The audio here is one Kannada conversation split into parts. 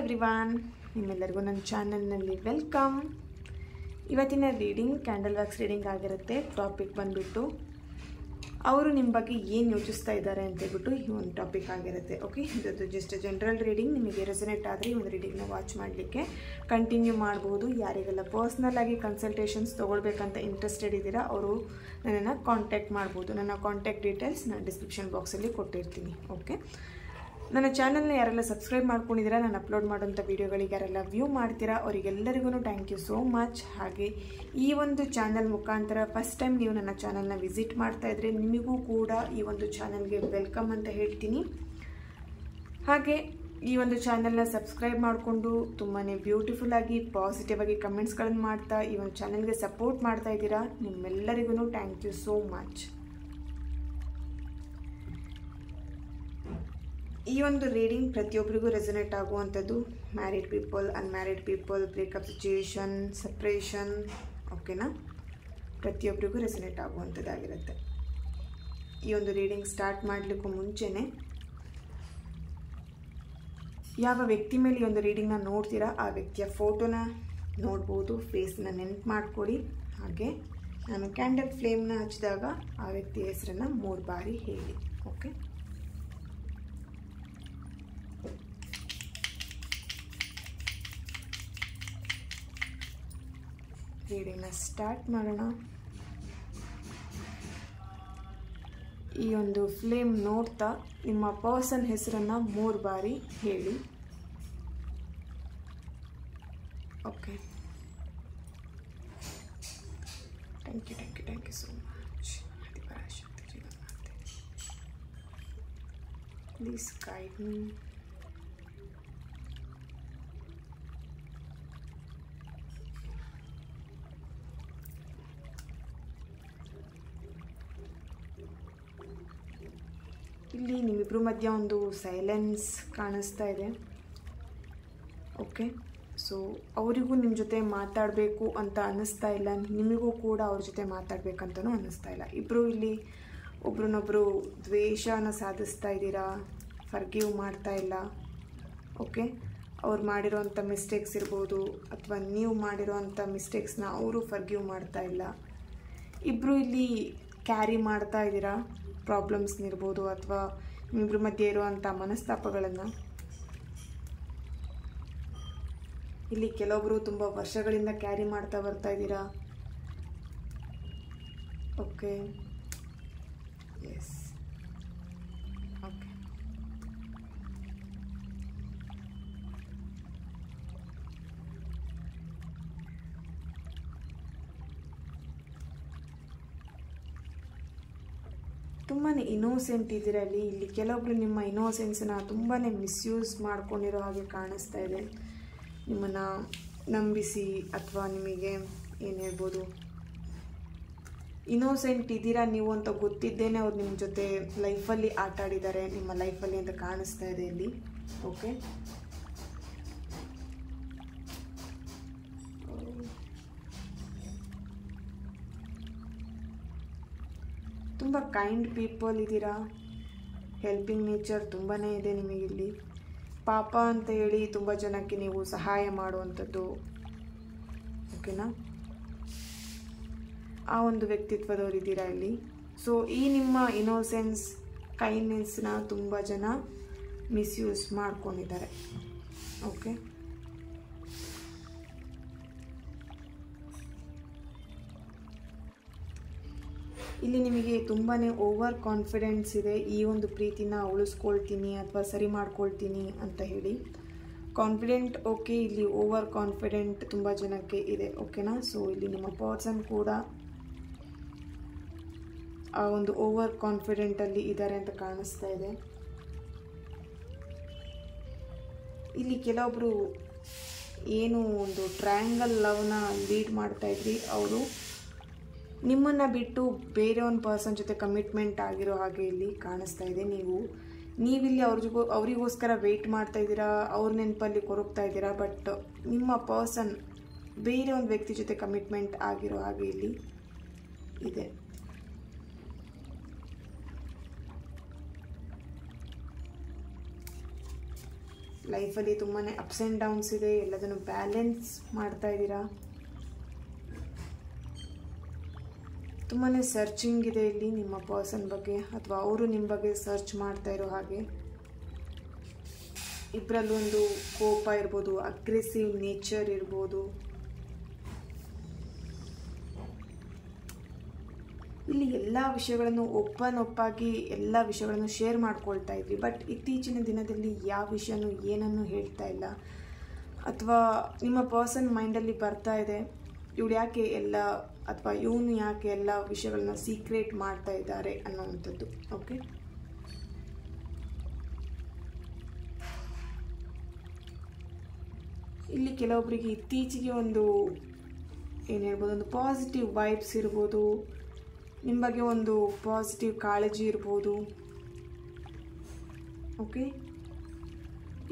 ಎವ್ರಿವಾನ್, ನಿಮ್ಮೆಲ್ಲರಿಗೂ ನನ್ನ ಚಾನಲ್ನಲ್ಲಿ ವೆಲ್ಕಮ್. ಇವತ್ತಿನ ರೀಡಿಂಗ್ ಕ್ಯಾಂಡಲ್ ವ್ಯಾಕ್ಸ್ ರೀಡಿಂಗ್ ಆಗಿರುತ್ತೆ. ಟಾಪಿಕ್ ಬಂದುಬಿಟ್ಟು ಅವರು ನಿಮ್ಮ ಬಗ್ಗೆ ಏನು ಯೋಚಿಸ್ತಾ ಇದ್ದಾರೆ ಅಂತೇಳ್ಬಿಟ್ಟು ಈ ಒಂದು ಟಾಪಿಕ್ ಆಗಿರುತ್ತೆ. ಓಕೆ, ಇದು ಜಸ್ಟ್ ಜನರಲ್ ರೀಡಿಂಗ್. ನಿಮಗೆ ರೆಸನೇಟ್ ಆದರೆ ಈ ಒಂದು ರೀಡಿಂಗ್ನ ವಾಚ್ ಮಾಡಲಿಕ್ಕೆ ಕಂಟಿನ್ಯೂ ಮಾಡ್ಬೋದು. ಯಾರಿಗೆಲ್ಲ ಪರ್ಸ್ನಲ್ ಆಗಿ ಕನ್ಸಲ್ಟೇಷನ್ಸ್ ತೊಗೊಳ್ಬೇಕಂತ ಇಂಟ್ರೆಸ್ಟೆಡ್ ಇದ್ದೀರಾ ಅವರು ನನ್ನನ್ನು ಕಾಂಟ್ಯಾಕ್ಟ್ ಮಾಡ್ಬೋದು. ನನ್ನ ಕಾಂಟ್ಯಾಕ್ಟ್ ಡೀಟೇಲ್ಸ್ ನಾನು ಡಿಸ್ಕ್ರಿಪ್ಷನ್ ಬಾಕ್ಸಲ್ಲಿ ಕೊಟ್ಟಿರ್ತೀನಿ. ಓಕೆ, ನನ್ನ ಚಾನಲ್ನ ಯಾರೆಲ್ಲ ಸಬ್ಸ್ಕ್ರೈಬ್ ಮಾಡ್ಕೊಂಡಿದ್ದೀರಾ, ನಾನು ಅಪ್ಲೋಡ್ ಮಾಡೋಂಥ ವೀಡಿಯೋಗಳಿಗೆ ಯಾರೆಲ್ಲ ವ್ಯೂ ಮಾಡ್ತೀರಾ ಅವರಿಗೆಲ್ಲರಿಗೂ ಥ್ಯಾಂಕ್ ಯು ಸೋ ಮಚ್. ಹಾಗೆ ಈ ಒಂದು ಚಾನಲ್ ಮುಖಾಂತರ ಫಸ್ಟ್ ಟೈಮ್ ನೀವು ನನ್ನ ಚಾನಲ್ನ ವಿಸಿಟ್ ಮಾಡ್ತಾ ಇದ್ರೆ ನಿಮಗೂ ಕೂಡ ಈ ಒಂದು ಚಾನಲ್ಗೆ ವೆಲ್ಕಮ್ ಅಂತ ಹೇಳ್ತೀನಿ. ಹಾಗೆ ಈ ಒಂದು ಚಾನಲ್ನ ಸಬ್ಸ್ಕ್ರೈಬ್ ಮಾಡಿಕೊಂಡು ತುಂಬಾ ಬ್ಯೂಟಿಫುಲ್ ಆಗಿ ಪಾಸಿಟಿವ್ ಆಗಿ ಕಮೆಂಟ್ಸ್ಗಳನ್ನು ಮಾಡ್ತಾ ಈ ಒಂದು ಚಾನಲ್ಗೆ ಸಪೋರ್ಟ್ ಮಾಡ್ತಾ ಇದ್ದೀರಾ. ನಿಮ್ಮೆಲ್ಲರಿಗೂ ಥ್ಯಾಂಕ್ ಯು ಸೋ ಮಚ್. ಈ ಒಂದು ರೀಡಿಂಗ್ ಪ್ರತಿಯೊಬ್ಬರಿಗೂ ರೆಸನೇಟ್ ಆಗುವಂಥದ್ದು. Married people, unmarried people, breakup situation, separation, ಓಕೆನಾ, ಪ್ರತಿಯೊಬ್ಬರಿಗೂ ರೆಸನೇಟ್ ಆಗುವಂಥದ್ದಾಗಿರುತ್ತೆ. ಈ ಒಂದು ರೀಡಿಂಗ್ ಸ್ಟಾರ್ಟ್ ಮಾಡಲಿಕ್ಕೂ ಮುಂಚೆನೇ ಯಾವ ವ್ಯಕ್ತಿ ಮೇಲೆ ಈ ಒಂದು ರೀಡಿಂಗ್ನ ನೋಡ್ತೀರಾ ಆ ವ್ಯಕ್ತಿಯ ಫೋಟೋನ ನೋಡ್ಬೋದು. ಫೇಸ್ನ ನೆನಪು ಮಾಡಿಕೊಡಿ. ಹಾಗೆ ನಾನು ಕ್ಯಾಂಡಲ್ ಫ್ಲೇಮ್ನ ಹಚ್ಚಿದಾಗ ಆ ವ್ಯಕ್ತಿಯ ಹೆಸರನ್ನು 3 ಬಾರಿ ಹೇಳಿ. ಓಕೆ, ರೀಡಿಂಗ್ನ ಸ್ಟಾರ್ಟ್ ಮಾಡೋಣ. ಈ ಒಂದು ಫ್ಲೇಮ್ ನೋಡ್ತಾ ನಿಮ್ಮ ಪರ್ಸನ್ ಹೆಸರನ್ನು 3 ಬಾರಿ ಹೇಳಿ. Okay, thank you so much. Please guide me. ಇಲ್ಲಿ ನಿಮ್ಮಿಬ್ಬರ ಮಧ್ಯ ಒಂದು ಸೈಲೆನ್ಸ್ ಕಾಣಿಸ್ತಾ ಇದೆ. ಓಕೆ, ಸೊ ಅವರಿಗೂ ನಿಮ್ಮ ಜೊತೆ ಮಾತಾಡಬೇಕು ಅಂತ ಅನ್ನಿಸ್ತಾ ಇಲ್ಲ, ನಿಮಗೂ ಕೂಡ ಅವ್ರ ಜೊತೆ ಮಾತಾಡಬೇಕಂತನೂ ಅನ್ನಿಸ್ತಾ ಇಲ್ಲ. ಇಬ್ಬರು ಇಲ್ಲಿ ಒಬ್ರನ್ನೊಬ್ಬರು ದ್ವೇಷನ ಸಾಧಿಸ್ತಾ ಇದ್ದೀರಾ, ಫರ್ಗಿವ್ ಮಾಡ್ತಾ ಇಲ್ಲ. ಓಕೆ, ಅವ್ರು ಮಾಡಿರೋವಂಥ ಮಿಸ್ಟೇಕ್ಸ್ ಇರ್ಬೋದು ಅಥವಾ ನೀವು ಮಾಡಿರೋವಂಥ ಮಿಸ್ಟೇಕ್ಸ್ನ ಅವರು ಫರ್ಗಿವ್ ಮಾಡ್ತಾ ಇಲ್ಲ. ಇಬ್ಬರು ಇಲ್ಲಿ ಕ್ಯಾರಿ ಮಾಡ್ತಾ ಇದ್ದೀರಾ ಪ್ರಾಬ್ಲಮ್ಸ್ನಿರ್ಬೋದು ಅಥವಾ ನಿಮ್ಮಿಬ್ಬರ ಮಧ್ಯೆ ಇರುವಂಥ ಮನಸ್ತಾಪಗಳನ್ನು. ಇಲ್ಲಿ ಕೆಲವೊಬ್ಬರು ತುಂಬ ವರ್ಷಗಳಿಂದ ಕ್ಯಾರಿ ಮಾಡ್ತಾ ಬರ್ತಾ ಇದ್ದೀರಾ. ಓಕೆ, ಎಸ್, ಓಕೆ, ತುಂಬಾ ಇನ್ನೋಸೆಂಟ್ ಇದ್ದೀರಾ. ಇಲ್ಲಿ ಕೆಲವೊಬ್ರು ನಿಮ್ಮ ಇನ್ನೋಸೆನ್ಸನ್ನ ತುಂಬಾ ಮಿಸ್ಯೂಸ್ ಮಾಡ್ಕೊಂಡಿರೋ ಹಾಗೆ ಕಾಣಿಸ್ತಾ ಇದೆ. ನಿಮ್ಮನ್ನು ನಂಬಿಸಿ ಅಥವಾ ನಿಮಗೆ ಏನು ಹೇಳ್ಬೋದು, ಇನ್ನೋಸೆಂಟ್ ಇದ್ದೀರಾ ನೀವು ಅಂತ ಗೊತ್ತಿದ್ದೇನೆ ಅವ್ರು ನಿಮ್ಮ ಜೊತೆ ಲೈಫಲ್ಲಿ ಆಟ ಆಡಿದ್ದಾರೆ, ನಿಮ್ಮ ಲೈಫಲ್ಲಿ ಅಂತ ಕಾಣಿಸ್ತಾ ಇದೆ ಇಲ್ಲಿ. ಓಕೆ, ತುಂಬ ಕೈಂಡ್ ಪೀಪಲ್ ಇದ್ದೀರಾ. ಹೆಲ್ಪಿಂಗ್ ನೇಚರ್ ತುಂಬಾ ಇದೆ ನಿಮಗಿಲ್ಲಿ. ಪಾಪ ಅಂತ ಹೇಳಿ ತುಂಬ ಜನಕ್ಕೆ ನೀವು ಸಹಾಯ ಮಾಡುವಂಥದ್ದು. ಓಕೆನಾ, ಆ ಒಂದು ವ್ಯಕ್ತಿತ್ವದವ್ರು ಇದ್ದೀರಾ ಇಲ್ಲಿ. ಸೊ ಈ ನಿಮ್ಮ ಇನ್ನೋಸೆನ್ಸ್, ಕೈಂಡ್ನೆಸ್ನ ತುಂಬ ಜನ ಮಿಸ್ಯೂಸ್ ಮಾಡ್ಕೊಂಡಿದ್ದಾರೆ. ಓಕೆ, ಇಲ್ಲಿ ನಿಮಗೆ ತುಂಬಾ ಓವರ್ ಕಾನ್ಫಿಡೆನ್ಸ್ ಇದೆ. ಈ ಒಂದು ಪ್ರೀತಿನ ಉಳಿಸ್ಕೊಳ್ತೀನಿ ಅಥವಾ ಸರಿ ಮಾಡ್ಕೊಳ್ತೀನಿ ಅಂತ ಹೇಳಿ ಕಾನ್ಫಿಡೆಂಟ್. ಓಕೆ, ಇಲ್ಲಿ ಓವರ್ ಕಾನ್ಫಿಡೆಂಟ್ ತುಂಬ ಜನಕ್ಕೆ ಇದೆ. ಓಕೆನಾ, ಸೊ ಇಲ್ಲಿ ನಿಮ್ಮ ಪರ್ಸನ್ ಕೂಡ ಆ ಒಂದು ಓವರ್ ಕಾನ್ಫಿಡೆಂಟಲ್ಲಿ ಇದ್ದಾರೆ ಅಂತ ಕಾಣಿಸ್ತಾ ಇದೆ. ಇಲ್ಲಿ ಕೆಲವೊಬ್ಬರು ಏನು ಒಂದು ಟ್ರಯಾಂಗಲ್ ಲವ್ನ ಲೀಡ್ ಮಾಡ್ತಾ ಇದ್ರಿ, ಅವರು ನಿಮ್ಮನ್ನು ಬಿಟ್ಟು ಬೇರೆ ಒಂದು ಪರ್ಸನ್ ಜೊತೆ ಕಮಿಟ್ಮೆಂಟ್ ಆಗಿರೋ ಹಾಗೆ ಇಲ್ಲಿ ಕಾಣಿಸ್ತಾ ಇದೆ. ನೀವಿಲ್ಲಿ ಅವರಿಗೋಸ್ಕರ ವೆಯ್ಟ್ ಮಾಡ್ತಾ ಇದ್ದೀರಾ, ಅವ್ರ ನೆನಪಲ್ಲಿ ಕೊರಗ್ತಾ ಇದ್ದೀರಾ. ಬಟ್ ನಿಮ್ಮ ಪರ್ಸನ್ ಬೇರೆ ಒಂದು ವ್ಯಕ್ತಿ ಜೊತೆ ಕಮಿಟ್ಮೆಂಟ್ ಆಗಿರೋ ಹಾಗೆ ಇಲ್ಲಿ ಇದೆ. ಲೈಫಲ್ಲಿ ತುಂಬಾ ಅಪ್ಸ್ ಆ್ಯಂಡ್ ಡೌನ್ಸ್ ಇದೆ, ಎಲ್ಲದನ್ನು ಬ್ಯಾಲೆನ್ಸ್ ಮಾಡ್ತಾ ಇದ್ದೀರಾ. ತುಂಬಾ ಸರ್ಚಿಂಗ್ ಇದೆ ಇಲ್ಲಿ ನಿಮ್ಮ ಪರ್ಸನ್ ಬಗ್ಗೆ, ಅಥವಾ ಅವರು ನಿಮ್ಮ ಬಗ್ಗೆ ಸರ್ಚ್ ಮಾಡ್ತಾ ಇರೋ ಹಾಗೆ. ಇಬ್ಬರಲ್ಲೊಂದು ಕೋಪ ಇರ್ಬೋದು, ಅಗ್ರೆಸಿವ್ ನೇಚರ್ ಇರ್ಬೋದು. ಇಲ್ಲಿ ಎಲ್ಲ ವಿಷಯಗಳನ್ನು ಒಪ್ಪಾಗಿ ಎಲ್ಲ ವಿಷಯಗಳನ್ನು ಶೇರ್ ಮಾಡ್ಕೊಳ್ತಾ ಇದ್ವಿ. ಬಟ್ ಇತ್ತೀಚಿನ ದಿನದಲ್ಲಿ ಯಾವ ವಿಷಯನೂ ಏನನ್ನು ಹೇಳ್ತಾ ಇಲ್ಲ, ಅಥವಾ ನಿಮ್ಮ ಪರ್ಸನ್ ಮೈಂಡಲ್ಲಿ ಬರ್ತಾ ಇದೆ ಇವಳು ಯಾಕೆ ಎಲ್ಲ, ಅಥವಾ ಇವನು ಯಾಕೆ ಎಲ್ಲ ವಿಷಯಗಳನ್ನ ಸೀಕ್ರೆಟ್ ಮಾಡ್ತಾ ಇದ್ದಾರೆ ಅನ್ನೋವಂಥದ್ದು. ಓಕೆ, ಇಲ್ಲಿ ಕೆಲವೊಬ್ಬರಿಗೆ ಇತ್ತೀಚೆಗೆ ಒಂದು ಏನು ಹೇಳ್ಬೋದು, ಒಂದು ಪಾಸಿಟಿವ್ ವೈಬ್ಸ್ ಇರ್ಬೋದು, ನಿಮ್ಮ ಬಗ್ಗೆ ಒಂದು ಪಾಸಿಟಿವ್ ಕಾಳಜಿ ಇರ್ಬೋದು. ಓಕೆ,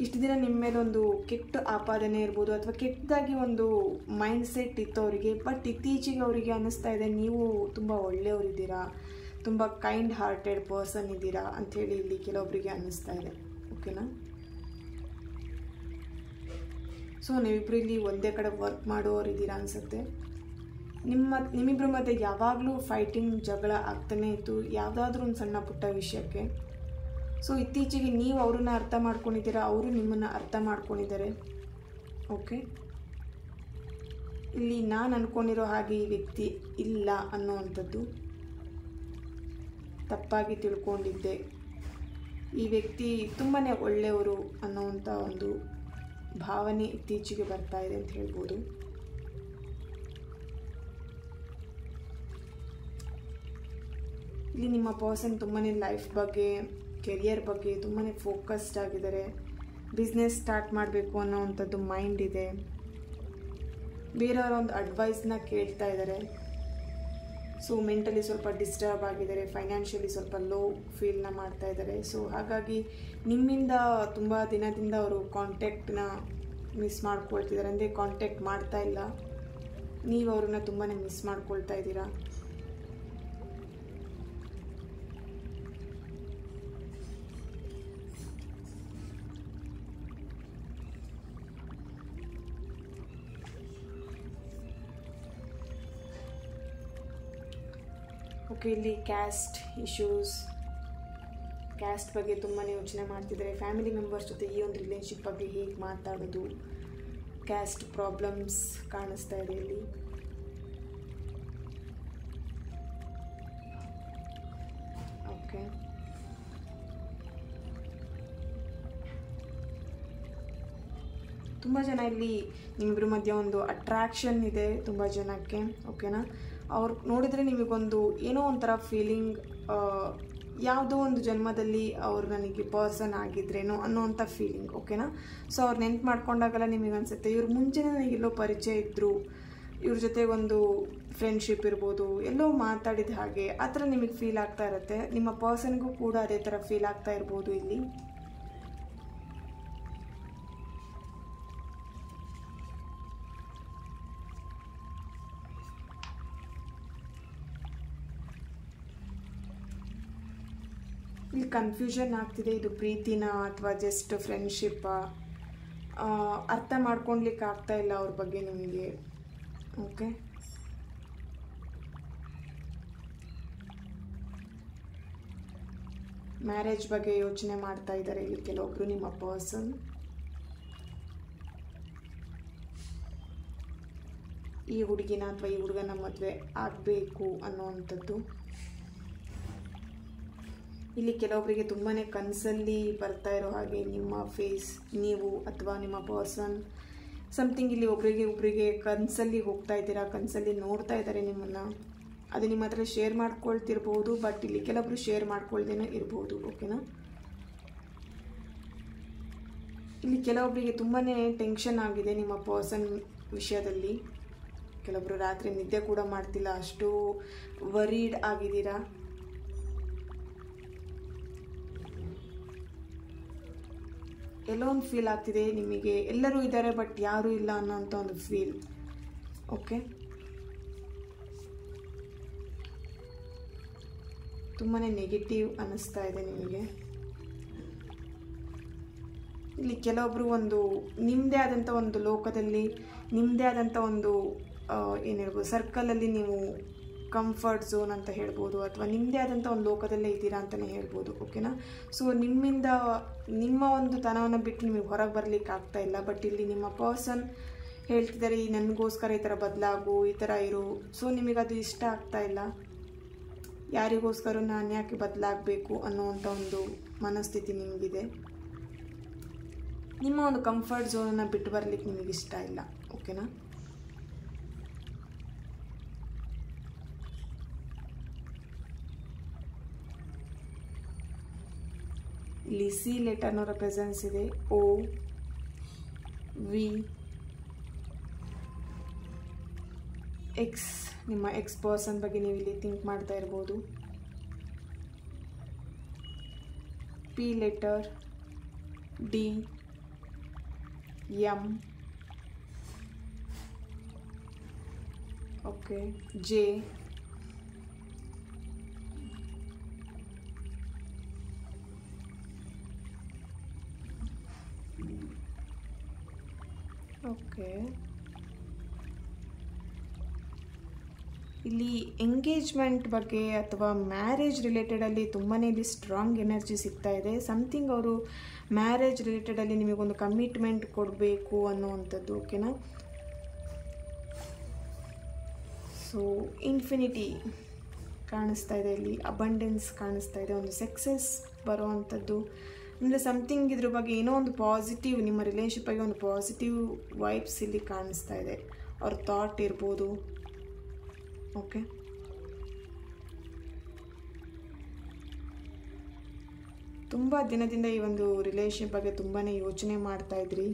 ಇಷ್ಟು ದಿನ ನಿಮ್ಮ ಮೇಲೆ ಒಂದು ಕೆಟ್ಟ ಆಪಾದನೆ ಇರ್ಬೋದು, ಅಥವಾ ಕೆಟ್ಟದಾಗಿ ಒಂದು ಮೈಂಡ್ ಸೆಟ್ ಇತ್ತು ಅವರಿಗೆ. ಬಟ್ ಇತ್ತೀಚೆಗೆ ಅವರಿಗೆ ಅನ್ನಿಸ್ತಾ ಇದೆ ನೀವು ತುಂಬ ಒಳ್ಳೆಯವರಿದ್ದೀರಾ, ತುಂಬ ಕೈಂಡ್ ಹಾರ್ಟೆಡ್ ಪರ್ಸನ್ ಇದ್ದೀರಾ ಅಂಥೇಳಿ ಇಲ್ಲಿ ಕೆಲವೊಬ್ಬರಿಗೆ ಅನ್ನಿಸ್ತಾ ಇದೆ. ಓಕೆನಾ? ಸೊ ನೀವಿಬ್ಬರು ಇಲ್ಲಿ ಒಂದೇ ಕಡೆ ವರ್ಕ್ ಮಾಡೋರಿದ್ದೀರಾ ಅನಿಸುತ್ತೆ. ನಿಮ್ಮಿಬ್ಬರ ಮಧ್ಯೆ ಯಾವಾಗಲೂ ಫೈಟಿಂಗ್, ಜಗಳ ಆಗ್ತಾನೆ ಇತ್ತು ಯಾವುದಾದ್ರೂ ಒಂದು ಸಣ್ಣ ಪುಟ್ಟ ವಿಷಯಕ್ಕೆ. ಸೊ ಇತ್ತೀಚೆಗೆ ನೀವು ಅವ್ರನ್ನ ಅರ್ಥ ಮಾಡ್ಕೊಂಡಿದ್ದೀರಾ, ಅವರು ನಿಮ್ಮನ್ನು ಅರ್ಥ ಮಾಡ್ಕೊಂಡಿದ್ದಾರೆ. ಓಕೆ, ಇಲ್ಲಿ ನಾನು ಅಂದ್ಕೊಂಡಿರೋ ಹಾಗೆ ಈ ವ್ಯಕ್ತಿ ಇಲ್ಲ ಅನ್ನೋವಂಥದ್ದು ತಪ್ಪಾಗಿ ತಿಳ್ಕೊಂಡಿದ್ದೆ. ಈ ವ್ಯಕ್ತಿ ತುಂಬಾ ಒಳ್ಳೆಯವರು ಅನ್ನೋವಂಥ ಒಂದು ಭಾವನೆ ಇತ್ತೀಚೆಗೆ ಬರ್ತಾ ಇದೆ ಅಂತ ಹೇಳ್ಬೋದು. ಇಲ್ಲಿ ನಿಮ್ಮ ಪರ್ಸನ್ ತುಂಬಾ ಲೈಫ್ ಬಗ್ಗೆ, ಕೆರಿಯರ್ ಬಗ್ಗೆ ತುಂಬಾ ಫೋಕಸ್ಡ್ ಆಗಿದ್ದಾರೆ. ಬಿಸ್ನೆಸ್ ಸ್ಟಾರ್ಟ್ ಮಾಡಬೇಕು ಅನ್ನೋವಂಥದ್ದು ಮೈಂಡ್ ಇದೆ. ಬೇರೆಯವರ ಒಂದು ಅಡ್ವೈಸ್ನ ಕೇಳ್ತಾ ಇದ್ದಾರೆ. ಸೊ ಮೆಂಟಲಿ ಸ್ವಲ್ಪ ಡಿಸ್ಟರ್ಬ್ ಆಗಿದ್ದಾರೆ, ಫೈನಾನ್ಷಿಯಲಿ ಸ್ವಲ್ಪ ಲೋ ಫೀಲ್ನ ಮಾಡ್ತಾ ಇದ್ದಾರೆ. ಸೊ ಹಾಗಾಗಿ ನಿಮ್ಮಿಂದ ತುಂಬ ದಿನದಿಂದ ಅವರು ಕಾಂಟ್ಯಾಕ್ಟ್ನ ಮಿಸ್ ಮಾಡ್ಕೊಳ್ತಿದ್ದಾರೆ, ಅಂದರೆ ಕಾಂಟ್ಯಾಕ್ಟ್ ಮಾಡ್ತಾ ಇಲ್ಲ. ನೀವು ಅವ್ರನ್ನ ತುಂಬಾ ಮಿಸ್ ಮಾಡ್ಕೊಳ್ತಾ ಇದ್ದೀರಾ. ಓಕೆ, ಇಲ್ಲಿ ಕ್ಯಾಸ್ಟ್ ಇಶ್ಯೂಸ್, ಕ್ಯಾಸ್ಟ್ ಬಗ್ಗೆ ತುಂಬಾ ಯೋಚನೆ ಮಾಡ್ತಿದ್ದಾರೆ. ಫ್ಯಾಮಿಲಿ ಮೆಂಬರ್ಸ್ ಜೊತೆ ಈ ಒಂದು ರಿಲೇಷನ್ಶಿಪ್ ಬಗ್ಗೆ ಹೇಗೆ ಮಾತಾಡೋದು, ಕ್ಯಾಸ್ಟ್ ಪ್ರಾಬ್ಲಮ್ಸ್ ಕಾಣಿಸ್ತಾ ಇದೆ ಇಲ್ಲಿ. ಓಕೆ, ತುಂಬ ಜನ ಇಲ್ಲಿ ನಿಮ್ಮಿಬ್ಬರ ಮಧ್ಯೆ ಒಂದು ಅಟ್ರಾಕ್ಷನ್ ಇದೆ ತುಂಬ ಜನಕ್ಕೆ. ಓಕೆನಾ? ಅವ್ರು ನೋಡಿದರೆ ನಿಮಗೊಂದು ಏನೋ ಒಂಥರ ಫೀಲಿಂಗ್, ಯಾವುದೋ ಒಂದು ಜನ್ಮದಲ್ಲಿ ಅವ್ರು ನನಗೆ ಪರ್ಸನ್ ಆಗಿದ್ರೇನೋ ಅನ್ನೋವಂಥ ಫೀಲಿಂಗ್. ಓಕೆನಾ? ಸೊ ಅವ್ರು ನೆನ್ಪು ಮಾಡ್ಕೊಂಡಾಗೆಲ್ಲ ನಿಮಗೆ ಅನಿಸುತ್ತೆ ಇವ್ರು ಮುಂಚೆನೇ ನನಗೆಲ್ಲೋ ಪರಿಚಯ ಇದ್ದರು, ಇವ್ರ ಜೊತೆ ಒಂದು ಫ್ರೆಂಡ್ಶಿಪ್ ಇರ್ಬೋದು, ಎಲ್ಲೋ ಮಾತಾಡಿದ ಹಾಗೆ ಆ ಥರ ನಿಮಗೆ ಫೀಲ್ ಆಗ್ತಾ ಇರುತ್ತೆ. ನಿಮ್ಮ ಪರ್ಸನ್ಗೂ ಕೂಡ ಅದೇ ಥರ ಫೀಲ್ ಆಗ್ತಾ ಇರ್ಬೋದು ಇಲ್ಲಿ. ಇಲ್ಲಿ ಕನ್ಫ್ಯೂಷನ್ ಆಗ್ತಿದೆ, ಇದು ಪ್ರೀತಿನ ಅಥವಾ ಜಸ್ಟ್ ಫ್ರೆಂಡ್ಶಿಪ್ಪಾ, ಅರ್ಥ ಮಾಡ್ಕೊಳ್ಲಿಕ್ಕೆ ಆಗ್ತಾ ಇಲ್ಲ ಅವ್ರ ಬಗ್ಗೆ ನಿಮಗೆ. ಓಕೆ, ಮ್ಯಾರೇಜ್ ಬಗ್ಗೆ ಯೋಚನೆ ಮಾಡ್ತಾ ಇದ್ದಾರೆ ಇಲ್ಲಿ ಕೆಲವೊಬ್ರು ನಿಮ್ಮ ಪರ್ಸನ್. ಈ ಹುಡುಗಿನ ಅಥವಾ ಈ ಹುಡುಗನ ಮದುವೆ ಆಗಬೇಕು ಅನ್ನೋವಂಥದ್ದು. ಇಲ್ಲಿ ಕೆಲವೊಬ್ಬರಿಗೆ ತುಂಬಾ ಕನಸಲ್ಲಿ ಬರ್ತಾ ಇರೋ ಹಾಗೆ ನಿಮ್ಮ ಫೇಸ್, ನೀವು ಅಥವಾ ನಿಮ್ಮ ಪರ್ಸನ್ ಸಮಥಿಂಗ್ ಇಲ್ಲಿ ಒಬ್ರಿಗೆ ಕನಸಲ್ಲಿ ಹೋಗ್ತಾ ಇದ್ದೀರಾ, ಕನಸಲ್ಲಿ ನೋಡ್ತಾ ಇದ್ದಾರೆ ನಿಮ್ಮನ್ನು. ಅದು ನಿಮ್ಮ ಹತ್ರ ಶೇರ್ ಮಾಡ್ಕೊಳ್ತಿರ್ಬೋದು, ಬಟ್ ಇಲ್ಲಿ ಕೆಲವೊಬ್ರು ಶೇರ್ ಮಾಡ್ಕೊಳ್ದೇನೆ ಇರ್ಬೋದು. ಓಕೆನಾ? ಇಲ್ಲಿ ಕೆಲವೊಬ್ಬರಿಗೆ ತುಂಬಾ ಟೆನ್ಷನ್ ಆಗಿದೆ ನಿಮ್ಮ ಪರ್ಸನ್ ವಿಷಯದಲ್ಲಿ. ಕೆಲವೊಬ್ರು ರಾತ್ರಿ ನಿದ್ದೆ ಕೂಡ ಮಾಡ್ತಿಲ್ಲ, ಅಷ್ಟು ವರೀಡ್ ಆಗಿದ್ದೀರಾ. ಎಲ್ಲೋ ಒಂದು ಫೀಲ್ ಆಗ್ತಿದೆ ನಿಮಗೆ, ಎಲ್ಲರೂ ಇದ್ದಾರೆ ಬಟ್ ಯಾರೂ ಇಲ್ಲ ಅನ್ನೋಂಥ ಒಂದು ಫೀಲ್. ಓಕೆ, ತುಂಬಾ ನೆಗೆಟಿವ್ ಅನ್ನಿಸ್ತಾ ಇದೆ ನಿಮಗೆ. ಇಲ್ಲಿ ಕೆಲವೊಬ್ಬರು ಒಂದು ನಿಮ್ಮದೇ ಆದಂಥ ಒಂದು ಲೋಕದಲ್ಲಿ, ನಿಮ್ಮದೇ ಆದಂಥ ಒಂದು ಏನು ಹೇಳ್ಬೋದು, ಸರ್ಕಲಲ್ಲಿ ನೀವು ಕಂಫರ್ಟ್ ಝೋನ್ ಅಂತ ಹೇಳ್ಬೋದು, ಅಥವಾ ನಿಮ್ಮದೇ ಆದಂಥ ಒಂದು ಲೋಕದಲ್ಲೇ ಇದ್ದೀರಾ ಅಂತಲೇ ಹೇಳ್ಬೋದು. ಓಕೆನಾ. ಸೊ ನಿಮ್ಮಿಂದ ನಿಮ್ಮ ಒಂದು ತನವನ್ನು ಬಿಟ್ಟು ನಿಮಗೆ ಹೊರಗೆ ಬರಲಿಕ್ಕೆ ಆಗ್ತಾ ಇಲ್ಲ. ಬಟ್ ಇಲ್ಲಿ ನಿಮ್ಮ ಪರ್ಸನ್ ಹೇಳ್ತಿದ್ದಾರೆ, ನನಗೋಸ್ಕರ ಈ ಥರ ಬದಲಾಗು, ಈ ಥರ ಇರು. ಸೊ ನಿಮಗದು ಇಷ್ಟ ಆಗ್ತಾ ಇಲ್ಲ. ಯಾರಿಗೋಸ್ಕರ ನಾನು ಯಾಕೆ ಬದಲಾಗಬೇಕು ಅನ್ನೋವಂಥ ಒಂದು ಮನಸ್ಥಿತಿ ನಿಮಗಿದೆ. ನಿಮ್ಮ ಒಂದು ಕಂಫರ್ಟ್ ಝೋನನ್ನು ಬಿಟ್ಟು ಬರಲಿಕ್ಕೆ ನಿಮಗೆ ಇಷ್ಟ ಇಲ್ಲ. ಓಕೆನಾ. ಇಲ್ಲಿ ಸಿ ಲೆಟರ್ನವರ ಪ್ರೆಸೆನ್ಸ್ ಇದೆ. O V X, ನಿಮ್ಮ ಎಕ್ಸ್ ಪರ್ಸನ್ ಬಗ್ಗೆ ನೀವು ಇಲ್ಲಿ ಥಿಂಕ್ ಮಾಡ್ತಾ ಇರ್ಬೋದು. P letter, D, M, okay, J, okay. ಇಲ್ಲಿ ಎಂಗೇಜ್ಮೆಂಟ್ ಬಗ್ಗೆ ಅಥವಾ ಮ್ಯಾರೇಜ್ ರಿಲೇಟೆಡಲ್ಲಿ ತುಂಬಾ ಇಲ್ಲಿ ಸ್ಟ್ರಾಂಗ್ ಎನರ್ಜಿ ಸಿಗ್ತಾ ಇದೆ. ಸಮಥಿಂಗ್ ಅವರು ಮ್ಯಾರೇಜ್ ರಿಲೇಟೆಡಲ್ಲಿ ನಿಮಗೊಂದು ಕಮಿಟ್ಮೆಂಟ್ ಕೊಡಬೇಕು ಅನ್ನೋವಂಥದ್ದು. ಓಕೆನಾ. ಸೊ ಇನ್ಫಿನಿಟಿ ಕಾಣಿಸ್ತಾ ಇದೆ, ಇಲ್ಲಿ ಅಬಂಡೆನ್ಸ್ ಕಾಣಿಸ್ತಾ ಇದೆ, ಒಂದು ಸಕ್ಸಸ್ ಬರುವಂಥದ್ದು. ಅಂದರೆ ಸಮಥಿಂಗ್ ಇದ್ರ ಬಗ್ಗೆ ಏನೋ ಒಂದು ಪಾಸಿಟಿವ್, ನಿಮ್ಮ ರಿಲೇಶನ್ಶಿಪ್ ಬಗ್ಗೆ ಒಂದು ಪಾಸಿಟಿವ್ ವೈಬ್ಸ್ ಇಲ್ಲಿ ಕಾಣಿಸ್ತಾ ಇದೆ. ಅವ್ರ ಥಾಟ್ ಇರ್ಬೋದು. ಓಕೆ. ತುಂಬ ದಿನದಿಂದ ಈ ಒಂದು ರಿಲೇಶನ್ಶಿಪ್ ಬಗ್ಗೆ ತುಂಬಾ ಯೋಚನೆ ಮಾಡ್ತಾ ಇದ್ರಿ.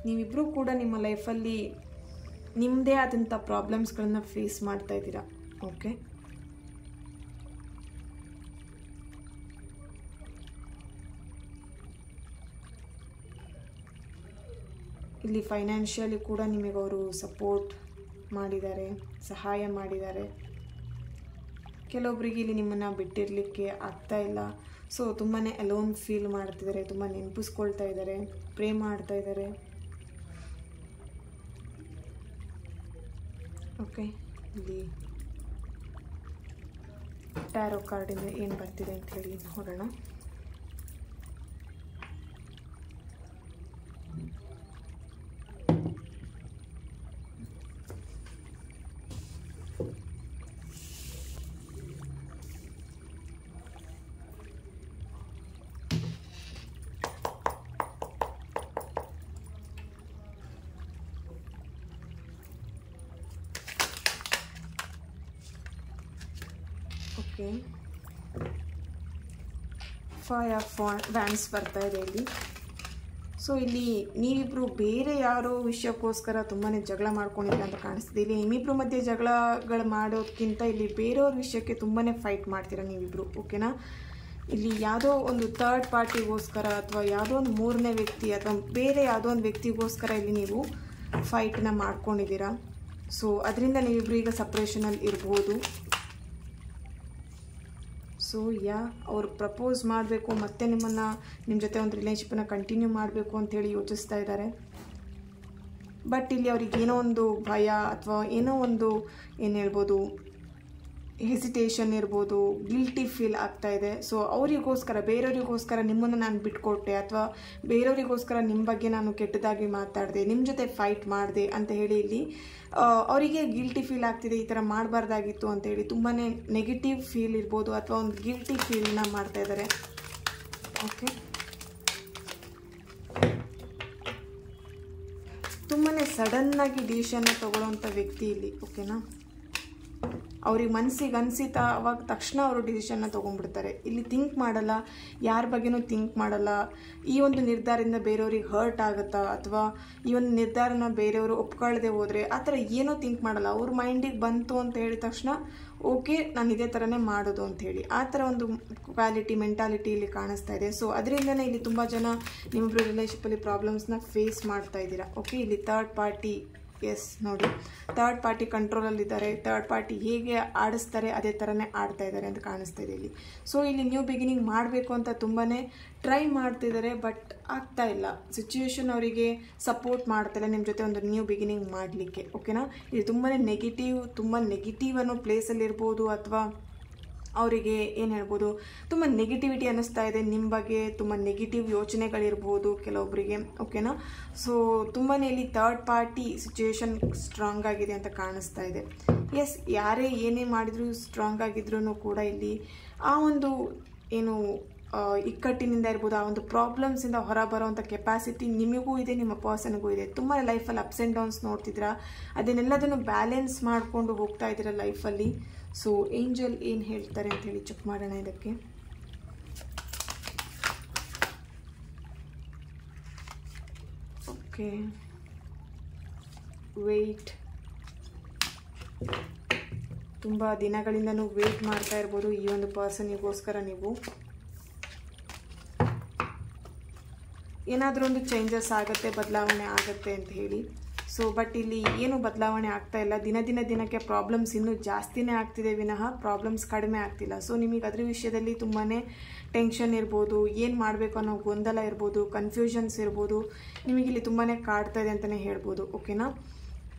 ನೀವಿಬ್ಬರೂ ಕೂಡ ನಿಮ್ಮ ಲೈಫಲ್ಲಿ ನಿಮ್ಮದೇ ಆದಂಥ ಪ್ರಾಬ್ಲಮ್ಸ್ಗಳನ್ನ ಫೇಸ್ ಮಾಡ್ತಾ ಇದ್ದೀರಾ. ಓಕೆ. ಇಲ್ಲಿ ಫೈನಾನ್ಷಿಯಲಿ ಕೂಡ ನಿಮಗೆ ಅವರು ಸಪೋರ್ಟ್ ಮಾಡಿದ್ದಾರೆ, ಸಹಾಯ ಮಾಡಿದ್ದಾರೆ. ಕೆಲವೊಬ್ಬರಿಗೆ ಇಲ್ಲಿ ನಿಮ್ಮನ್ನು ಬಿಟ್ಟಿರಲಿಕ್ಕೆ ಆಗ್ತಾ ಇಲ್ಲ. ಸೊ ತುಂಬಾ ಅಲೋನ್ ಫೀಲ್ ಮಾಡ್ತಿದ್ದಾರೆ, ತುಂಬ ನೆನಪಿಸ್ಕೊಳ್ತಾ ಇದ್ದಾರೆ, ಪ್ರೇ ಮಾಡ್ತಾ ಇದ್ದಾರೆ. ಓಕೆ. ಇಲ್ಲಿ ಟ್ಯಾರೋ ಕಾರ್ಡಿಂದ ಏನು ಬರ್ತಿದೆ ಅಂತ ಹೇಳಿ ನೋಡೋಣ. ಓಕೆ. 5 ಆಫ್ ವ್ಯಾಂಡ್ಸ್ ಬರ್ತಾ ಇದೆ ಇಲ್ಲಿ. ಸೊ ಇಲ್ಲಿ ನೀವಿಬ್ಬರು ಬೇರೆ ಯಾರೋ ವಿಷಯಕ್ಕೋಸ್ಕರ ತುಂಬಾ ಜಗಳ ಮಾಡ್ಕೊಂಡಿಲ್ಲ ಅಂತ ಕಾಣಿಸ್ತಿದೆ. ಇಲ್ಲಿ ನಿಮ್ಮಿಬ್ಬರು ಮಧ್ಯೆ ಜಗಳಗಳು ಮಾಡೋದಕ್ಕಿಂತ ಇಲ್ಲಿ ಬೇರೆಯವ್ರ ವಿಷಯಕ್ಕೆ ತುಂಬಾ ಫೈಟ್ ಮಾಡ್ತೀರಾ ನೀವಿಬ್ಬರು. ಓಕೆನಾ. ಇಲ್ಲಿ ಯಾವುದೋ ಒಂದು ಥರ್ಡ್ ಪಾರ್ಟಿಗೋಸ್ಕರ ಅಥವಾ ಯಾವುದೋ ಒಂದು ಮೂರನೇ ವ್ಯಕ್ತಿ ಅಥವಾ ಬೇರೆ ಯಾವುದೋ ಒಂದು ವ್ಯಕ್ತಿಗೋಸ್ಕರ ಇಲ್ಲಿ ನೀವು ಫೈಟನ್ನ ಮಾಡ್ಕೊಂಡಿದ್ದೀರಾ. ಸೊ ಅದರಿಂದ ನೀವಿಬ್ಬರು ಈಗ ಸಪ್ರೇಷನಲ್ಲಿ ಇರ್ಬೋದು. ಸೊ ಅವ್ರು ಪ್ರಪೋಸ್ ಮಾಡಬೇಕು, ಮತ್ತೆ ನಿಮ್ಮ ಜೊತೆ ಒಂದು ರಿಲೇಶನ್ಶಿಪ್ಪನ್ನು ಕಂಟಿನ್ಯೂ ಮಾಡಬೇಕು ಅಂಥೇಳಿ ಯೋಚಿಸ್ತಾ ಇದ್ದಾರೆ. ಬಟ್ ಇಲ್ಲಿ ಅವ್ರಿಗೆ ಏನೋ ಒಂದು ಭಯ ಅಥವಾ ಏನೋ ಒಂದು ಏನು ಹೇಳ್ಬೋದು, ಹೆಸಿಟೇಷನ್ ಇರ್ಬೋದು, ಗಿಲ್ಟಿ ಫೀಲ್ ಆಗ್ತಾ ಇದೆ. ಸೊ ಅವರಿಗೋಸ್ಕರ, ಬೇರೆಯವರಿಗೋಸ್ಕರ ನಿಮ್ಮನ್ನು ನಾನು ಬಿಟ್ಕೊಟ್ಟೆ ಅಥವಾ ಬೇರೆಯವರಿಗೋಸ್ಕರ ನಿಮ್ಮ ಬಗ್ಗೆ ನಾನು ಕೆಟ್ಟದಾಗಿ ಮಾತಾಡಿದೆ, ನಿಮ್ಮ ಜೊತೆ ಫೈಟ್ ಮಾಡಿದೆ ಅಂತ ಹೇಳಿ ಇಲ್ಲಿ ಅವರಿಗೆ ಗಿಲ್ಟಿ ಫೀಲ್ ಆಗ್ತಿದೆ. ಈ ಥರ ಮಾಡಬಾರ್ದಾಗಿತ್ತು ಅಂತೇಳಿ ತುಂಬಾ ನೆಗೆಟಿವ್ ಫೀಲ್ ಇರ್ಬೋದು ಅಥವಾ ಒಂದು ಗಿಲ್ಟಿ ಫೀಲ್ನ ಮಾಡ್ತಾ ಇದ್ದಾರೆ. ಓಕೆ. ತುಂಬಾ ಸಡನ್ನಾಗಿ ಡಿಸಿಷನ್ನ ತಗೊಳ್ಳೋವಂಥ ವ್ಯಕ್ತಿ ಇಲ್ಲಿ. ಓಕೆನಾ. ಅವ್ರಿಗೆ ಮನಸ್ಸಿಗೆ ಅನಿಸಿತಾ ಅವಾಗ ತಕ್ಷಣ ಅವರು ಡಿಸಿಷನ್ನ ತೊಗೊಂಡ್ಬಿಡ್ತಾರೆ. ಇಲ್ಲಿ ಥಿಂಕ್ ಮಾಡಲ್ಲ, ಯಾರ ಬಗ್ಗೆನೂ ಥಿಂಕ್ ಮಾಡಲ್ಲ. ಈ ಒಂದು ನಿರ್ಧಾರದಿಂದ ಬೇರೆಯವ್ರಿಗೆ ಹರ್ಟ್ ಆಗುತ್ತಾ ಅಥವಾ ಈ ಒಂದು ನಿರ್ಧಾರನ ಬೇರೆಯವರು ಒಪ್ಕೊಳ್ಳದೆ ಹೋದರೆ ಆ ಥರ ಏನೋ ಥಿಂಕ್ ಮಾಡಲ್ಲ. ಅವ್ರ ಮೈಂಡಿಗೆ ಬಂತು ಅಂತ ಹೇಳಿದ ತಕ್ಷಣ ಓಕೆ ನಾನು ಇದೇ ಥರನೇ ಮಾಡೋದು ಅಂಥೇಳಿ ಆ ಥರ ಒಂದು ಕ್ವಾಲಿಟಿ ಮೆಂಟಾಲಿಟಿ ಇಲ್ಲಿ ಕಾಣಿಸ್ತಾ ಇದೆ. ಸೊ ಅದರಿಂದನೇ ಇಲ್ಲಿ ತುಂಬ ಜನ ನಿಮ್ಮಿಬ್ಬರು ರಿಲೇಷನ್ಶಿಪ್ಪಲ್ಲಿ ಪ್ರಾಬ್ಲಮ್ಸ್ನ ಫೇಸ್ ಮಾಡ್ತಾ ಇದ್ದೀರಾ. ಓಕೆ, ಇಲ್ಲಿ ಥರ್ಡ್ ಪಾರ್ಟಿ, ಎಸ್ ನೋಡಿ, ಥರ್ಡ್ ಪಾರ್ಟಿ ಕಂಟ್ರೋಲಲ್ಲಿದ್ದಾರೆ. ಥರ್ಡ್ ಪಾರ್ಟಿ ಹೇಗೆ ಆಡಿಸ್ತಾರೆ ಅದೇ ಥರನೇ ಆಡ್ತಾ ಇದ್ದಾರೆ ಅಂತ ಕಾಣಿಸ್ತಾ ಇದೆ ಇಲ್ಲಿ. ಸೊ ಇಲ್ಲಿ ನ್ಯೂ ಬಿಗಿನಿಂಗ್ ಮಾಡಬೇಕು ಅಂತ ತುಂಬಾ ಟ್ರೈ ಮಾಡ್ತಿದ್ದಾರೆ, ಬಟ್ ಆಗ್ತಾ ಇಲ್ಲ. ಸಿಚುವೇಶನ್ ಅವರಿಗೆ ಸಪೋರ್ಟ್ ಮಾಡ್ತಿಲ್ಲ ನಿಮ್ಮ ಜೊತೆ ಒಂದು ನ್ಯೂ ಬಿಗಿನಿಂಗ್ ಮಾಡಲಿಕ್ಕೆ. ಓಕೆನಾ, ಇದು ತುಂಬಾ ನೆಗೆಟಿವ್ ಅನ್ನೋ ಪ್ಲೇಸಲ್ಲಿರ್ಬೋದು ಅಥವಾ ಅವರಿಗೆ ಏನು ಹೇಳ್ಬೋದು ತುಂಬ ನೆಗೆಟಿವಿಟಿ ಅನ್ನಿಸ್ತಾ ಇದೆ ನಿಮ್ಮ ಬಗ್ಗೆ, ತುಂಬ ನೆಗೆಟಿವ್ ಯೋಚನೆಗಳಿರ್ಬೋದು ಕೆಲವೊಬ್ಬರಿಗೆ. ಓಕೆನಾ, ಸೊ ತುಂಬಾ ಇಲ್ಲಿ ಥರ್ಡ್ ಪಾರ್ಟಿ ಸಿಚುವೇಶನ್ ಸ್ಟ್ರಾಂಗ್ ಆಗಿದೆ ಅಂತ ಕಾಣಿಸ್ತಾ ಇದೆ. ಎಸ್, ಯಾರೇ ಏನೇ ಮಾಡಿದ್ರು ಸ್ಟ್ರಾಂಗ್ ಆಗಿದ್ರೂ ಕೂಡ ಇಲ್ಲಿ ಆ ಒಂದು ಏನು ಇಕ್ಕಟ್ಟಿನಿಂದ ಇರ್ಬೋದು, ಆ ಒಂದು ಪ್ರಾಬ್ಲಮ್ಸಿಂದ ಹೊರ ಬರೋವಂಥ ಕೆಪಾಸಿಟಿ ನಿಮಗೂ ಇದೆ, ನಿಮ್ಮ ಪರ್ಸನ್ಗೂ ಇದೆ. ತುಂಬ ಲೈಫಲ್ಲಿ ಅಪ್ಸ್ ಆ್ಯಂಡ್ ಡೌನ್ಸ್ ನೋಡ್ತಿದ್ದೀರಾ, ಅದನ್ನೆಲ್ಲದನ್ನು ಬ್ಯಾಲೆನ್ಸ್ ಮಾಡಿಕೊಂಡು ಹೋಗ್ತಾ ಇದ್ದೀರಾ ಲೈಫಲ್ಲಿ. ಸೊ ಏಂಜಲ್ ಏನು ಹೇಳ್ತಾರೆ ಅಂತ ಹೇಳಿ ಚೆಕ್ ಮಾಡೋಣ ಇದಕ್ಕೆ. Okay, wait. ತುಂಬ ದಿನಗಳಿಂದನೂ ವೆಯ್ಟ್ ಮಾಡ್ತಾ ಇರ್ಬೋದು ಈ ಒಂದು ಪರ್ಸನ್ನಿಗೋಸ್ಕರ. ನೀವು ಏನಾದರೂ ಒಂದು ಚೇಂಜಸ್ ಆಗುತ್ತೆ, ಬದಲಾವಣೆ ಆಗುತ್ತೆ ಅಂತ ಹೇಳಿ. ಸೊ ಬಟ್ ಇಲ್ಲಿ ಏನು ಬದಲಾವಣೆ ಆಗ್ತಾ ಇಲ್ಲ. ದಿನಕ್ಕೆ ಪ್ರಾಬ್ಲಮ್ಸ್ ಇನ್ನೂ ಜಾಸ್ತಿನೇ ಆಗ್ತಿದೆ ವಿನಃ ಪ್ರಾಬ್ಲಮ್ಸ್ ಕಡಿಮೆ ಆಗ್ತಿಲ್ಲ. ಸೊ ನಿಮಗೆ ಅದ್ರ ವಿಷಯದಲ್ಲಿ ತುಂಬಾ ಟೆನ್ಷನ್ ಇರ್ಬೋದು, ಏನು ಮಾಡಬೇಕು ಅನ್ನೋ ಗೊಂದಲ ಇರ್ಬೋದು, ಕನ್ಫ್ಯೂಷನ್ಸ್ ಇರ್ಬೋದು, ನಿಮಗಿಲ್ಲಿ ತುಂಬಾ ಕಾಡ್ತಾ ಇದೆ ಅಂತಲೇ ಹೇಳ್ಬೋದು. ಓಕೆನಾ,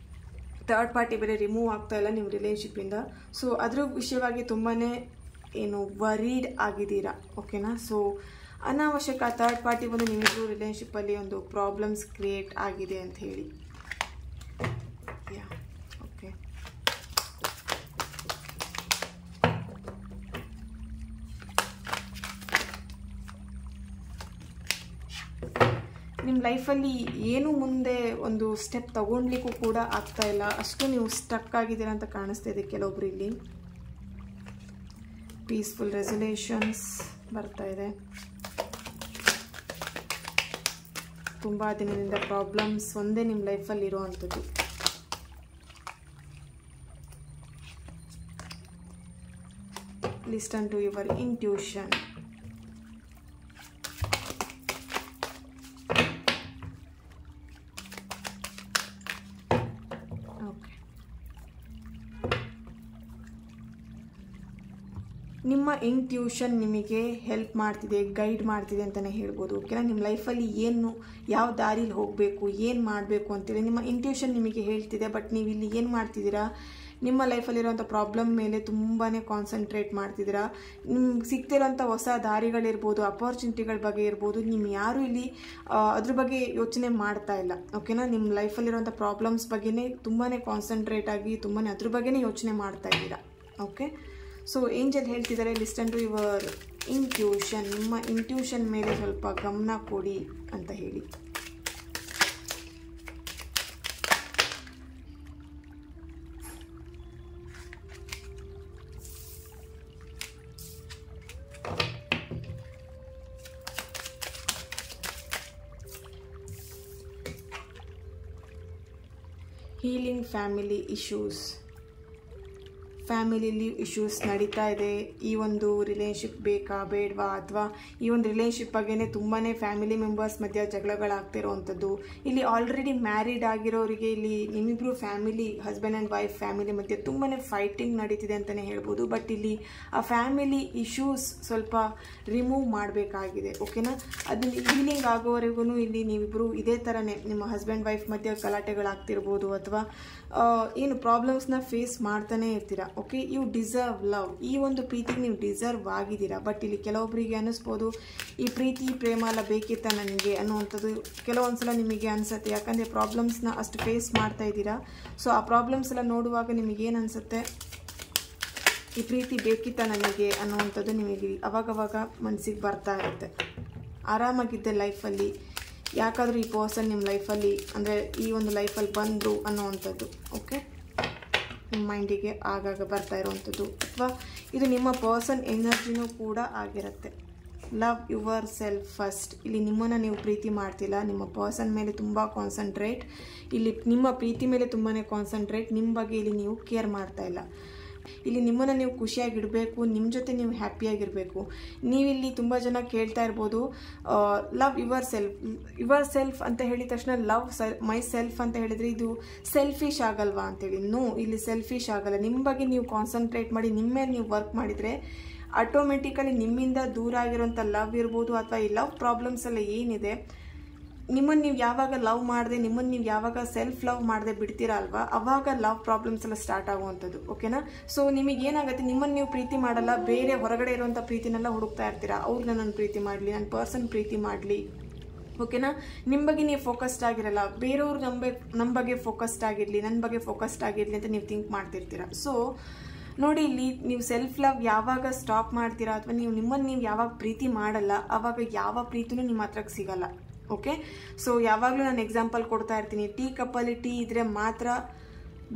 ಥರ್ಡ್ ಪಾರ್ಟಿ ಬೇರೆ ರಿಮೂವ್ ಆಗ್ತಾ ಇಲ್ಲ ನಿಮ್ಮ ರಿಲೇಷನ್ಶಿಪ್ಪಿಂದ. ಸೊ ಅದ್ರ ವಿಷಯವಾಗಿ ತುಂಬಾ ಏನು ವರೀಡ್ ಆಗಿದ್ದೀರಾ. ಓಕೆನಾ, ಸೊ ಅನಾವಶ್ಯಕ ಥರ್ಡ್ ಪಾರ್ಟಿ ಬಂದು ನಿಮ್ಮಿಬ್ಬರು ರಿಲೇಷನ್ಶಿಪ್ಪಲ್ಲಿ ಒಂದು ಪ್ರಾಬ್ಲಮ್ಸ್ ಕ್ರಿಯೇಟ್ ಆಗಿದೆ ಅಂತ ಹೇಳಿ. ಓಕೆ, ನಿಮ್ಮ ಲೈಫಲ್ಲಿ ಏನು ಮುಂದೆ ಒಂದು ಸ್ಟೆಪ್ ತಗೊಳ್ಲಿಕ್ಕೂ ಕೂಡ ಆಗ್ತಾ ಇಲ್ಲ, ಅಷ್ಟು ನೀವು ಸ್ಟಕ್ ಆಗಿದ್ದೀರಾ ಅಂತ ಕಾಣಿಸ್ತಾ ಇದೆ ಕೆಲವೊಬ್ರು. ಇಲ್ಲಿ ಪೀಸ್ಫುಲ್ ರೆಸಲ್ಯೂಷನ್ಸ್ ಬರ್ತಾ ಇದೆ. ತುಂಬ ದಿನದಿಂದ ಪ್ರಾಬ್ಲಮ್ಸ್ ಒಂದೇ ನಿಮ್ಮ ಲೈಫಲ್ಲಿ ಇರೋವಂಥದ್ದು. Listen to your intuition. Okay, ನಿಮ್ಮ ಇಂಟ್ಯೂಷನ್ ನಿಮಗೆ ಹೆಲ್ಪ್ ಮಾಡ್ತಿದೆ, ಗೈಡ್ ಮಾಡ್ತಿದೆ ಅಂತಲೇ ಹೇಳ್ಬೋದು. ಓಕೆನಾ, ನಿಮ್ಮ ಲೈಫಲ್ಲಿ ಏನು ಯಾವ ದಾರಿಲಿ ಹೋಗಬೇಕು, ಏನು ಮಾಡಬೇಕು ಅಂತೇಳಿ ನಿಮ್ಮ ಇಂಟ್ಯೂಷನ್ ನಿಮಗೆ ಹೇಳ್ತಿದೆ. ಬಟ್ ನೀವು ಇಲ್ಲಿ ಏನು ಮಾಡ್ತಿದ್ದೀರಾ, ನಿಮ್ಮ ಲೈಫಲ್ಲಿರೋಂಥ ಪ್ರಾಬ್ಲಮ್ ಮೇಲೆ ತುಂಬಾ ಕಾನ್ಸಂಟ್ರೇಟ್ ಮಾಡ್ತಿದ್ದೀರಾ. ನಿಮ್ಗೆ ಸಿಗ್ತಿರೋಂಥ ಹೊಸ ದಾರಿಗಳಿರ್ಬೋದು, ಅಪರ್ಚುನಿಟಿಗಳ ಬಗ್ಗೆ ಇರ್ಬೋದು, ನಿಮ್ಮ ಯಾರು ಇಲ್ಲಿ ಅದ್ರ ಬಗ್ಗೆ ಯೋಚನೆ ಮಾಡ್ತಾ ಇಲ್ಲ. ಓಕೆನಾ, ನಿಮ್ಮ ಲೈಫಲ್ಲಿರೋಂಥ ಪ್ರಾಬ್ಲಮ್ಸ್ ಬಗ್ಗೆನೇ ತುಂಬಾ ಕಾನ್ಸಂಟ್ರೇಟ್ ಆಗಿ ತುಂಬಾ ಅದ್ರ ಬಗ್ಗೆನೇ ಯೋಚನೆ ಮಾಡ್ತಾ ಇದ್ದೀರಾ. ಓಕೆ, ಸೊ ಏಂಜಲ್ ಹೇಳ್ತಿದ್ದಾರೆ ಲಿಸನ್ ಟು ಯುವರ್ ಇಂಟ್ಯೂಷನ್. ನಿಮ್ಮ ಇಂಟ್ಯೂಷನ್ ಮೇಲೆ ಸ್ವಲ್ಪ ಗಮನ ಕೊಡಿ ಅಂತ ಹೇಳಿ. Healing family issues. ಫ್ಯಾಮಿಲಿಲಿ ಇಶ್ಯೂಸ್ ನಡೀತಾ ಇದೆ. ಈ ಒಂದು ರಿಲೇಷನ್ಶಿಪ್ ಬೇಕಾ ಬೇಡವಾ, ಅಥವಾ ಈ ಒಂದು ರಿಲೇಷನ್ಶಿಪ್ ಬಗ್ಗೆನೇ ತುಂಬಾ ಫ್ಯಾಮಿಲಿ ಮೆಂಬರ್ಸ್ ಮಧ್ಯೆ ಜಗಳಗಳಾಗ್ತಿರೋವಂಥದ್ದು. ಇಲ್ಲಿ ಆಲ್ರೆಡಿ ಮ್ಯಾರಿಡ್ ಆಗಿರೋರಿಗೆ ಇಲ್ಲಿ ನಿಮ್ಮಿಬ್ಬರು family, husband and wife family ಮಧ್ಯೆ ತುಂಬಾ ಫೈಟಿಂಗ್ ನಡೀತಿದೆ ಅಂತಲೇ ಹೇಳ್ಬೋದು. ಬಟ್ ಇಲ್ಲಿ ಆ ಫ್ಯಾಮಿಲಿ ಇಶ್ಯೂಸ್ ಸ್ವಲ್ಪ ರಿಮೂವ್ ಮಾಡಬೇಕಾಗಿದೆ. ಓಕೆನಾ, ಅದನ್ನ ಹೀಲಿಂಗ್ ಆಗೋವರೆಗೂ ಇಲ್ಲಿ ನೀವಿಬ್ಬರು ಇದೇ ಥರನೇ ನಿಮ್ಮ ಹಸ್ಬೆಂಡ್ ವೈಫ್ ಮಧ್ಯೆ ಗಲಾಟೆಗಳಾಗ್ತಿರ್ಬೋದು ಅಥವಾ ಏನು ಪ್ರಾಬ್ಲಮ್ಸ್ನ ಫೇಸ್ ಮಾಡ್ತಾನೆ ಇರ್ತೀರಾ. Okay, you deserve love. ಈ ಒಂದು ಪ್ರೀತಿಗೆ ನೀವು ಡಿಸರ್ವ್ ಆಗಿದ್ದೀರಾ. ಬಟ್ ಇಲ್ಲಿ ಕೆಲವೊಬ್ಬರಿಗೆ ಅನ್ನಿಸ್ಬೋದು ಈ ಪ್ರೀತಿ ಪ್ರೇಮ ಎಲ್ಲ ಬೇಕಿತ್ತ ನನಗೆ ಅನ್ನುವಂಥದ್ದು ಕೆಲವೊಂದ್ಸಲ ನಿಮಗೆ ಅನಿಸುತ್ತೆ. ಯಾಕಂದರೆ ಪ್ರಾಬ್ಲಮ್ಸ್ನ ಅಷ್ಟು ಫೇಸ್ ಮಾಡ್ತಾ ಇದ್ದೀರಾ. ಸೊ ಆ ಪ್ರಾಬ್ಲಮ್ಸ್ ಎಲ್ಲ ನೋಡುವಾಗ ನಿಮಗೇನು ಅನಿಸುತ್ತೆ, ಈ ಪ್ರೀತಿ ಬೇಕಿತ್ತ ನನಗೆ ಅನ್ನುವಂಥದ್ದು ನಿಮಗೆ ಅವಾಗವಾಗ ಮನಸ್ಸಿಗೆ ಬರ್ತಾ ಇರುತ್ತೆ. ಆರಾಮಾಗಿದ್ದೆ ಲೈಫಲ್ಲಿ, ಯಾಕಾದರೂ ಈ ಪರ್ಸನ್ ನಿಮ್ಮ ಲೈಫಲ್ಲಿ ಅಂದರೆ ಈ ಒಂದು ಲೈಫಲ್ಲಿ ಬಂದರು ಅನ್ನೋವಂಥದ್ದು. ಓಕೆ, ನಿಮ್ಮ ಮೈಂಡಿಗೆ ಆಗಾಗ ಬರ್ತಾ ಇರುವಂಥದ್ದು, ಅಥವಾ ಇದು ನಿಮ್ಮ ಪರ್ಸನ್ ಎನರ್ಜಿನೂ ಕೂಡ ಆಗಿರುತ್ತೆ. Love your self first. ಇಲ್ಲಿ ನಿಮ್ಮನ್ನು ನೀವು ಪ್ರೀತಿ ಮಾಡ್ತಿಲ್ಲ, ನಿಮ್ಮ ಪರ್ಸನ್ ಮೇಲೆ ತುಂಬ ಕಾನ್ಸಂಟ್ರೇಟ್, ಇಲ್ಲಿ ನಿಮ್ಮ ಪ್ರೀತಿ ಮೇಲೆ ತುಂಬಾ ಕಾನ್ಸಂಟ್ರೇಟ್, ನಿಮ್ಮ ಬಗ್ಗೆ ಇಲ್ಲಿ ನೀವು ಕೇರ್ ಮಾಡ್ತಾ ಇಲ್ಲ. ಇಲ್ಲಿ ನಿಮ್ಮನ್ನು ನೀವು ಖುಷಿಯಾಗಿಡಬೇಕು, ನಿಮ್ಮ ಜೊತೆ ನೀವು ಹ್ಯಾಪಿಯಾಗಿರಬೇಕು. ನೀವಿಲ್ಲಿ ತುಂಬ ಜನ ಕೇಳ್ತಾ ಇರ್ಬೋದು, ಲವ್ ಯುವರ್ ಸೆಲ್ಫ್ ಅಂತ ಹೇಳಿದ ತಕ್ಷಣ ಲವ್ ಮೈ ಸೆಲ್ಫ್ ಅಂತ ಹೇಳಿದರೆ ಇದು ಸೆಲ್ಫಿಶ್ ಆಗಲ್ವಾ ಅಂತೇಳಿ. ನೋ, ಇಲ್ಲಿ ಸೆಲ್ಫಿಶ್ ಆಗಲ್ಲ. ನಿಮ್ಮ ಬಗ್ಗೆ ನೀವು ಕಾನ್ಸಂಟ್ರೇಟ್ ಮಾಡಿ ನಿಮ್ಮ ಮೇಲೆ ನೀವು ವರ್ಕ್ ಮಾಡಿದರೆ ಆಟೋಮೆಟಿಕಲಿ ನಿಮ್ಮಿಂದ ದೂರ ಆಗಿರೋಂಥ ಲವ್ ಇರ್ಬೋದು, ಅಥವಾ ಈ ಲವ್ ಪ್ರಾಬ್ಲಮ್ಸ್ ಎಲ್ಲ ಏನಿದೆ, ನಿಮ್ಮನ್ನು ನೀವು ಯಾವಾಗ ಲವ್ ಮಾಡದೆ, ನಿಮ್ಮನ್ನು ನೀವು ಯಾವಾಗ ಸೆಲ್ಫ್ ಲವ್ ಮಾಡದೆ ಬಿಡ್ತೀರಾ ಅಲ್ವಾ, ಅವಾಗ ಲವ್ ಪ್ರಾಬ್ಲಮ್ಸ್ ಎಲ್ಲ ಸ್ಟಾರ್ಟ್ ಆಗುವಂಥದ್ದು. ಓಕೆನಾ? ಸೊ ನಿಮಗೇನಾಗುತ್ತೆ, ನಿಮ್ಮನ್ನು ನೀವು ಪ್ರೀತಿ ಮಾಡಲ್ಲ, ಬೇರೆ ಹೊರಗಡೆ ಇರುವಂಥ ಪ್ರೀತಿನೆಲ್ಲ ಹುಡುಕ್ತಾ ಇರ್ತೀರಾ. ಅವ್ರು ನನ್ನನ್ನು ಪ್ರೀತಿ ಮಾಡಲಿ, ನನ್ನ ಪರ್ಸನ್ ಪ್ರೀತಿ ಮಾಡಲಿ. ಓಕೆನಾ? ನಿಮ್ಮ ಬಗ್ಗೆ ನೀವು ಫೋಕಸ್ಡ್ ಆಗಿರಲ್ಲ, ಬೇರೆಯವ್ರು ನಮ್ಮ ಬಗ್ಗೆ ಫೋಕಸ್ಡ್ ಆಗಿರಲಿ, ನನ್ನ ಬಗ್ಗೆ ಫೋಕಸ್ಡ್ ಆಗಿರಲಿ ಅಂತ ನೀವು ಥಿಂಕ್ ಮಾಡ್ತಿರ್ತೀರ. ಸೊ ನೋಡಿ, ಇಲ್ಲಿ ನೀವು ಸೆಲ್ಫ್ ಲವ್ ಯಾವಾಗ ಸ್ಟಾಪ್ ಮಾಡ್ತೀರಾ, ಅಥವಾ ನಿಮ್ಮನ್ನು ನೀವು ಯಾವಾಗ ಪ್ರೀತಿ ಮಾಡಲ್ಲ, ಆವಾಗ ಯಾವ ಪ್ರೀತಿನೂ ನಿಮ್ಮ ಹತ್ರಕ್ಕೆ ಸಿಗಲ್ಲ. ಓಕೆ? ಸೊ ಯಾವಾಗಲೂ ನಾನು ಎಕ್ಸಾಂಪಲ್ ಕೊಡ್ತಾ ಇರ್ತೀನಿ, ಟೀ ಕಪ್ಪಲ್ಲಿ ಟೀ ಇದ್ದರೆ ಮಾತ್ರ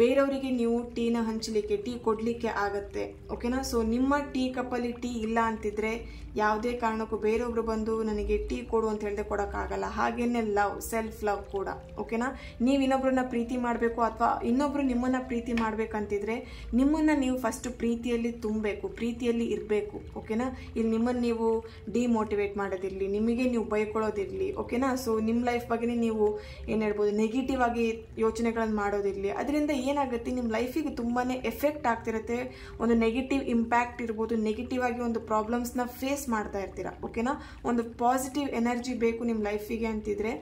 ಬೇರೆಯವರಿಗೆ ನೀವು ಟೀನ ಹಂಚಲಿಕ್ಕೆ, ಟೀ ಕೊಡಲಿಕ್ಕೆ ಆಗುತ್ತೆ. ಓಕೆನಾ? ಸೊ ನಿಮ್ಮ ಟೀ ಕಪ್ಪಲ್ಲಿ ಟೀ ಇಲ್ಲ ಅಂತಿದ್ರೆ ಯಾವುದೇ ಕಾರಣಕ್ಕೂ ಬೇರೆಯೊಬ್ರು ಬಂದು ನನಗೆ ಟೀ ಕೊಡು ಅಂತ ಹೇಳಿದೆ ಕೊಡೋಕ್ಕಾಗಲ್ಲ. ಹಾಗೇನೆ ಲವ್, ಸೆಲ್ಫ್ ಲವ್ ಕೂಡ. ಓಕೆನಾ? ನೀವು ಇನ್ನೊಬ್ರನ್ನ ಪ್ರೀತಿ ಮಾಡಬೇಕು, ಅಥವಾ ಇನ್ನೊಬ್ರು ನಿಮ್ಮನ್ನು ಪ್ರೀತಿ ಮಾಡಬೇಕಂತಿದ್ರೆ ನಿಮ್ಮನ್ನು ನೀವು ಫಸ್ಟ್ ಪ್ರೀತಿಯಲ್ಲಿ ತುಂಬಬೇಕು, ಪ್ರೀತಿಯಲ್ಲಿ ಇರಬೇಕು. ಓಕೆನಾ? ಇಲ್ಲಿ ನಿಮ್ಮನ್ನು ನೀವು ಡಿಮೋಟಿವೇಟ್ ಮಾಡೋದಿರಲಿ, ನಿಮಗೆ ನೀವು ಬೈಕೊಳ್ಳೋದಿರಲಿ. ಓಕೆನಾ? ಸೊ ನಿಮ್ಮ ಲೈಫ್ ಬಗ್ಗೆ ನೀವು ಏನು ಹೇಳ್ಬೋದು, ನೆಗೆಟಿವ್ ಆಗಿ ಯೋಚನೆಗಳನ್ನು ಮಾಡೋದಿರಲಿ. ಅದರಿಂದ ಏನಾಗುತ್ತೆ, ನಿಮ್ಮ ಲೈಫಿಗೆ ತುಂಬಾ ಎಫೆಕ್ಟ್ ಆಗ್ತಿರುತ್ತೆ. ಒಂದು ನೆಗೆಟಿವ್ ಇಂಪ್ಯಾಕ್ಟ್ ಇರ್ಬೋದು, ನೆಗೆಟಿವ್ ಆಗಿ ಒಂದು ಪ್ರಾಬ್ಲಮ್ಸ್ನ ಫೇಸ್ ಮಾಡ್ತಾ ಇರ್ತೀರಾ. ಓಕೆನಾ? ಒಂದು ಪಾಸಿಟಿವ್ ಎನರ್ಜಿ ಬೇಕು ನಿಮ್ಮ ಲೈಫಿಗೆ ಅಂತಿದ್ರೆ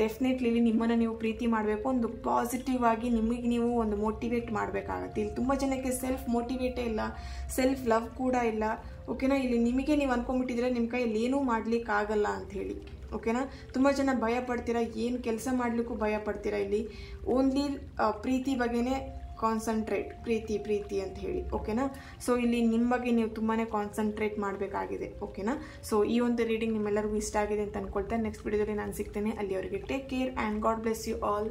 ಡೆಫಿನೆಟ್ಲಿ ನಿಮ್ಮನ್ನು ನೀವು ಪ್ರೀತಿ ಮಾಡಬೇಕು. ಒಂದು ಪಾಸಿಟಿವ್ ಆಗಿ ನಿಮಗೆ ನೀವು ಒಂದು ಮೋಟಿವೇಟ್ ಮಾಡಬೇಕಾಗತ್ತೆ. ಇಲ್ಲಿ ತುಂಬ ಜನಕ್ಕೆ ಸೆಲ್ಫ್ ಮೋಟಿವೇಟೇ ಇಲ್ಲ, ಸೆಲ್ಫ್ ಲವ್ ಕೂಡ ಇಲ್ಲ. ಓಕೆನಾ? ಇಲ್ಲಿ ನಿಮಗೆ ನೀವು ಅನ್ಕೊಂಡ್ಬಿಟ್ಟಿದ್ರೆ ನಿಮ್ಮ ಕೈಯಲ್ಲಿ ಏನೂ ಮಾಡ್ಲಿಕ್ಕಾಗಲ್ಲ ಅಂತ ಹೇಳಿ. ಓಕೆನಾ? ತುಂಬ ಜನ ಭಯ ಪಡ್ತೀರಾ, ಏನು ಕೆಲಸ ಮಾಡಲಿಕ್ಕೂ ಭಯ ಪಡ್ತೀರಾ. ಇಲ್ಲಿ ಓನ್ಲಿ ಪ್ರೀತಿ ಬಗ್ಗೆನೇ ಕಾನ್ಸಂಟ್ರೇಟ್, ಪ್ರೀತಿ ಅಂತ ಹೇಳಿ. ಓಕೆನಾ? ಸೊ ಇಲ್ಲಿ ನಿಮ್ಮ ಬಗ್ಗೆ ನೀವು ತುಂಬಾ ಕಾನ್ಸಂಟ್ರೇಟ್ ಮಾಡಬೇಕಾಗಿದೆ. ಓಕೆನಾ? ಸೊ ಈ ಒಂದು ರೀಡಿಂಗ್ ನಿಮ್ಮೆಲ್ಲರಿಗೂ ಇಷ್ಟ ಆಗಿದೆ ಅಂತ ಅನ್ಕೊಳ್ತಾ ನೆಕ್ಸ್ಟ್ ವಿಡಿಯೋದಲ್ಲಿ ನಾನು ಸಿಗ್ತೇನೆ. ಅಲ್ಲಿವರೆಗೆ take care and God bless you all.